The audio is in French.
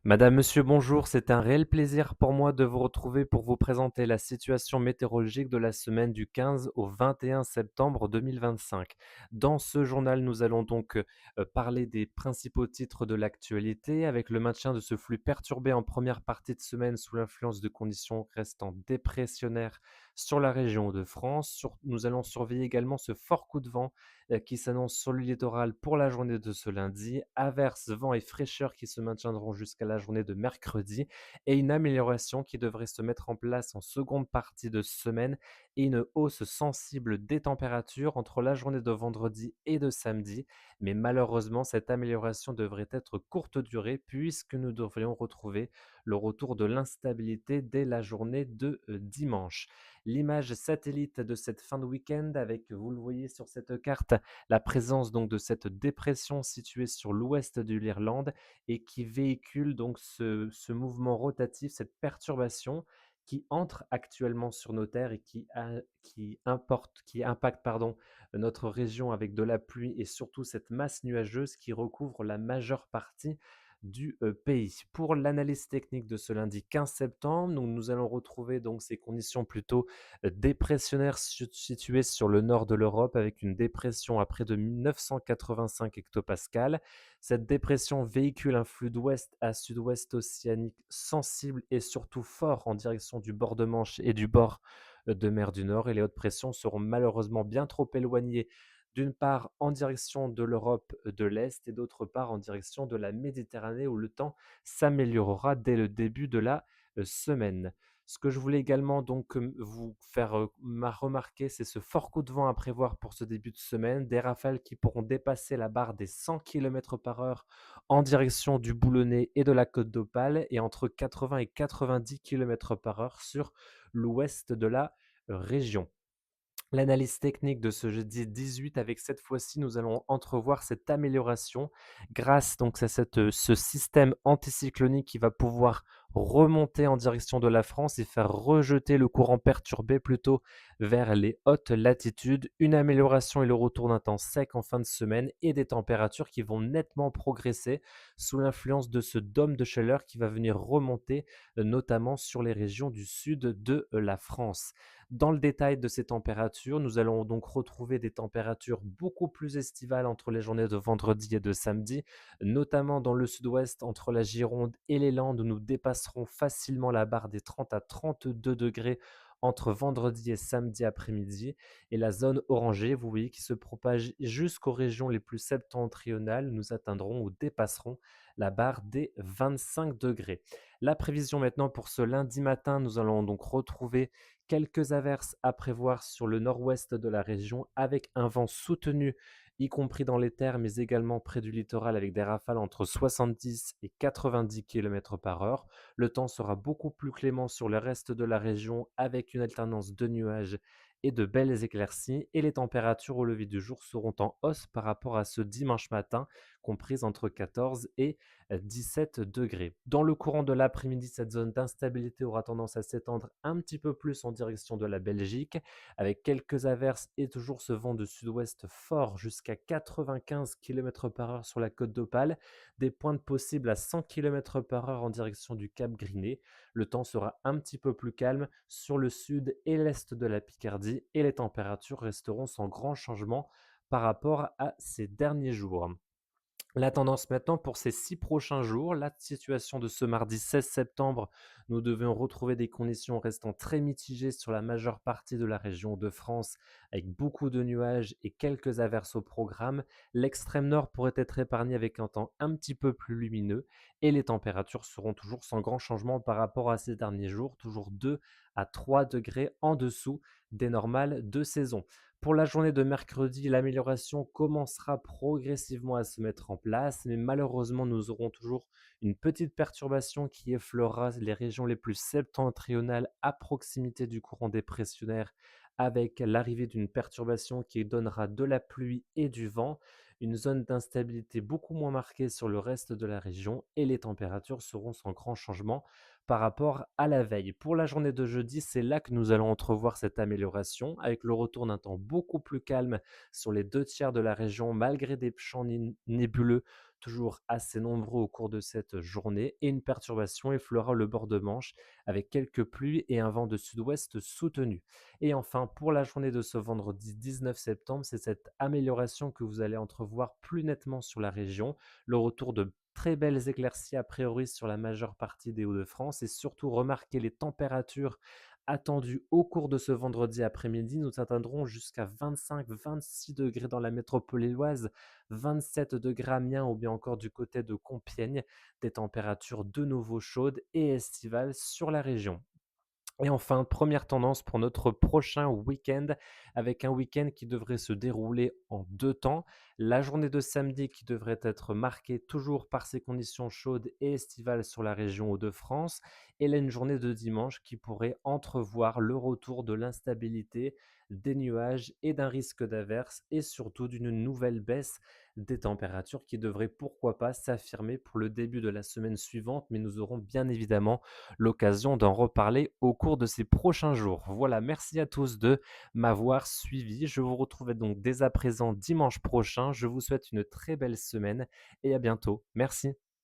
Madame, monsieur, bonjour. C'est un réel plaisir pour moi de vous retrouver pour vous présenter la situation météorologique de la semaine du 15 au 21 septembre 2025. Dans ce journal, nous allons donc parler des principaux titres de l'actualité avec le maintien de ce flux perturbé en première partie de semaine sous l'influence de conditions restant dépressionnaires sur la région de France. Nous allons surveiller également ce fort coup de vent qui s'annonce sur le littoral pour la journée de ce lundi. Averses, vent et fraîcheur qui se maintiendront jusqu'à la journée de mercredi et une amélioration qui devrait se mettre en place en seconde partie de semaine et une hausse sensible des températures entre la journée de vendredi et de samedi. Mais malheureusement, cette amélioration devrait être courte durée puisque nous devrions retrouver le retour de l'instabilité dès la journée de dimanche. L'image satellite de cette fin de week-end avec, vous le voyez sur cette carte, la présence donc de cette dépression située sur l'ouest de l'Irlande et qui véhicule donc ce mouvement rotatif, cette perturbation qui entre actuellement sur nos terres et qui impacte notre région avec de la pluie et surtout cette masse nuageuse qui recouvre la majeure partie du pays. Pour l'analyse technique de ce lundi 15 septembre, nous allons retrouver donc ces conditions plutôt dépressionnaire située sur le nord de l'Europe avec une dépression à près de 985 hectopascales. Cette dépression véhicule un flux d'ouest à sud-ouest océanique sensible et surtout fort en direction du bord de Manche et du bord de mer du Nord et les hautes pressions seront malheureusement bien trop éloignées d'une part en direction de l'Europe de l'Est et d'autre part en direction de la Méditerranée où le temps s'améliorera dès le début de la semaine. Ce que je voulais également donc vous faire remarquer, c'est ce fort coup de vent à prévoir pour ce début de semaine, des rafales qui pourront dépasser la barre des 100 km par heure en direction du Boulonnais et de la Côte d'Opale et entre 80 et 90 km par heure sur l'ouest de la région. L'analyse technique de ce jeudi 18 avec cette fois-ci, nous allons entrevoir cette amélioration grâce donc à ce système anticyclonique qui va pouvoir remonter en direction de la France et faire rejeter le courant perturbé plutôt vers les hautes latitudes. Une amélioration et le retour d'un temps sec en fin de semaine et des températures qui vont nettement progresser sous l'influence de ce dôme de chaleur qui va venir remonter notamment sur les régions du sud de la France. Dans le détail de ces températures, nous allons donc retrouver des températures beaucoup plus estivales entre les journées de vendredi et de samedi, notamment dans le sud-ouest entre la Gironde et les Landes où nous dépasserons facilement la barre des 30 à 32 degrés entre vendredi et samedi après-midi et la zone orangée, vous voyez, qui se propage jusqu'aux régions les plus septentrionales, nous atteindrons ou dépasserons la barre des 25 degrés. La prévision maintenant pour ce lundi matin, nous allons donc retrouver quelques averses à prévoir sur le nord-ouest de la région avec un vent soutenu, y compris dans les terres, mais également près du littoral avec des rafales entre 70 et 90 km par heure. Le temps sera beaucoup plus clément sur le reste de la région avec une alternance de nuages et de belles éclaircies et les températures au lever du jour seront en hausse par rapport à ce dimanche matin, comprises entre 14 et 17 degrés. Dans le courant de l'après-midi, cette zone d'instabilité aura tendance à s'étendre un petit peu plus en direction de la Belgique, avec quelques averses et toujours ce vent de sud-ouest fort jusqu'à 95 km par heure sur la côte d'Opale, des pointes possibles à 100 km par heure en direction du Cap Griné. Le temps sera un petit peu plus calme sur le sud et l'est de la Picardie et les températures resteront sans grand changement par rapport à ces derniers jours. La tendance maintenant pour ces 6 prochains jours, la situation de ce mardi 16 septembre, nous devons retrouver des conditions restant très mitigées sur la majeure partie de la région de France, avec beaucoup de nuages et quelques averses au programme. L'extrême nord pourrait être épargné avec un temps un petit peu plus lumineux et les températures seront toujours sans grand changement par rapport à ces derniers jours, toujours 2 à 3 degrés en dessous des normales de saison. Pour la journée de mercredi, l'amélioration commencera progressivement à se mettre en place, mais malheureusement, nous aurons toujours une petite perturbation qui effleurera les régions les plus septentrionales à proximité du courant dépressionnaire, avec l'arrivée d'une perturbation qui donnera de la pluie et du vent, une zone d'instabilité beaucoup moins marquée sur le reste de la région, et les températures seront sans grand changement par rapport à la veille. Pour la journée de jeudi, c'est là que nous allons entrevoir cette amélioration, avec le retour d'un temps beaucoup plus calme sur les 2 tiers de la région, malgré des champs nébuleux toujours assez nombreux au cours de cette journée, et une perturbation effleura le bord de Manche avec quelques pluies et un vent de sud-ouest soutenu. Et enfin, pour la journée de ce vendredi 19 septembre, c'est cette amélioration que vous allez entrevoir plus nettement sur la région, le retour de très belles éclaircies a priori sur la majeure partie des Hauts-de-France, et surtout remarquez les températures attendues au cours de ce vendredi après-midi. Nous atteindrons jusqu'à 25-26 degrés dans la métropole lilloise, 27 degrés à Amiens ou bien encore du côté de Compiègne, des températures de nouveau chaudes et estivales sur la région. Et enfin, première tendance pour notre prochain week-end, avec un week-end qui devrait se dérouler en 2 temps. La journée de samedi qui devrait être marquée toujours par ces conditions chaudes et estivales sur la région Hauts-de-France, et là une journée de dimanche qui pourrait entrevoir le retour de l'instabilité, des nuages et d'un risque d'averse, et surtout d'une nouvelle baisse des températures qui devrait pourquoi pas s'affirmer pour le début de la semaine suivante, mais nous aurons bien évidemment l'occasion d'en reparler au cours de ces prochains jours. Voilà, merci à tous de m'avoir suivi. Je vous retrouve donc dès à présent dimanche prochain. Je vous souhaite une très belle semaine et à bientôt. Merci.